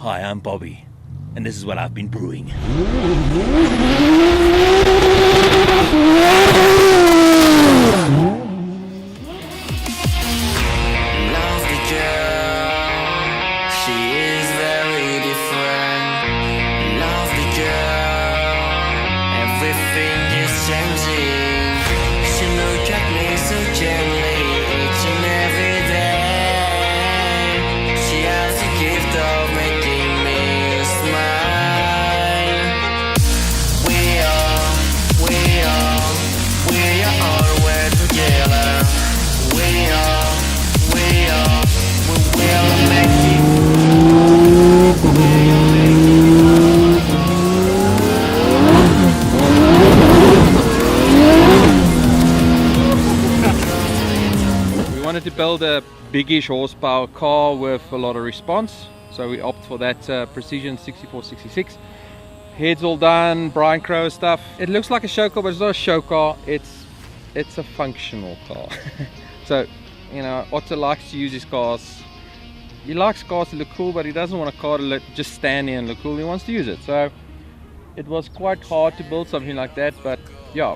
Hi, I'm Bobby, and this is what I've been brewing. Wanted to build a biggish horsepower car with a lot of response, so we opt for that Precision 6466. Heads all done, Brian Crow stuff. It looks like a show car, but it's not a show car. It's a functional car. So, you know, Otto likes to use his cars. He likes cars to look cool, but he doesn't want a car to just stand there and look cool. He wants to use it. So it was quite hard to build something like that, but yeah,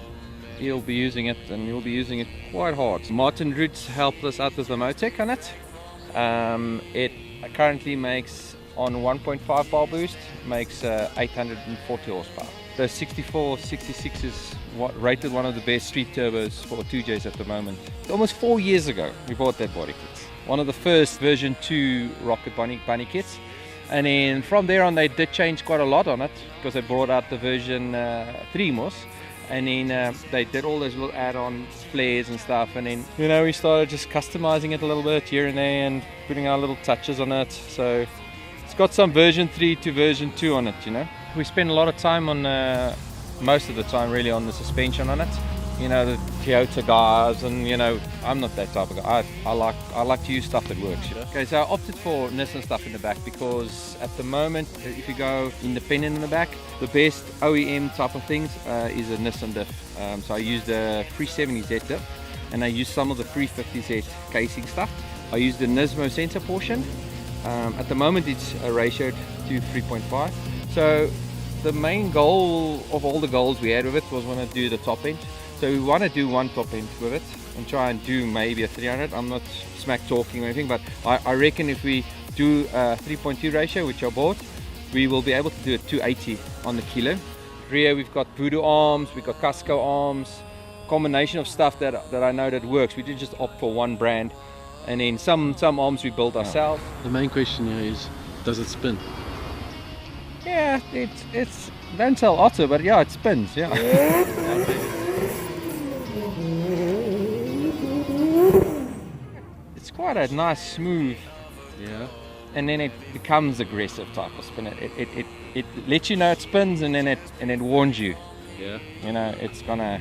he'll be using it, and he'll be using it quite hard. Martin Roots helped us out with the Motec on it. It currently makes, on 1.5 bar boost, makes 840 horsepower. The 6466 is rated one of the best street turbos for 2Js at the moment. Almost 4 years ago we bought that body kit. One of the first version 2 Rocket Bunny kits. And then from there on they did change quite a lot on it, because they brought out the version 3 Moss. And then they did all those little add-on flares and stuff, and then, you know, we started just customizing it a little bit here and there and putting our little touches on it. So it's got some version 3 to version 2 on it, you know. We spend a lot of time on, most of the time really, on the suspension on it. You know, the Toyota guys, and you know, I'm not that type of guy. I like to use stuff that works. You know? Okay, so I opted for Nissan stuff in the back because at the moment, if you go independent in the back, the best OEM type of things is a Nissan diff. So I used the 370Z diff, and I used some of the 350Z casing stuff. I used the Nismo sensor portion. At the moment, it's ratioed to 3.5. So the main goal of all the goals we had with it was want to do the top end. So we want to do one top end with it and try and do maybe a 300. I'm not smack talking or anything, but I reckon if we do a 3.2 ratio, which I bought, we will be able to do a 280 on the kilo. Rear, we've got Voodoo arms, we've got Casco arms, combination of stuff that I know that works. We didn't just opt for one brand. And then some arms we built ourselves. The main question here is, does it spin? Yeah, it's don't tell Otto, but yeah, it spins, yeah. It's quite a nice smooth, yeah, and then it becomes aggressive type of spin. It lets you know it spins, and then it warns you. Yeah, you know it's gonna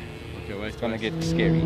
okay, get scary.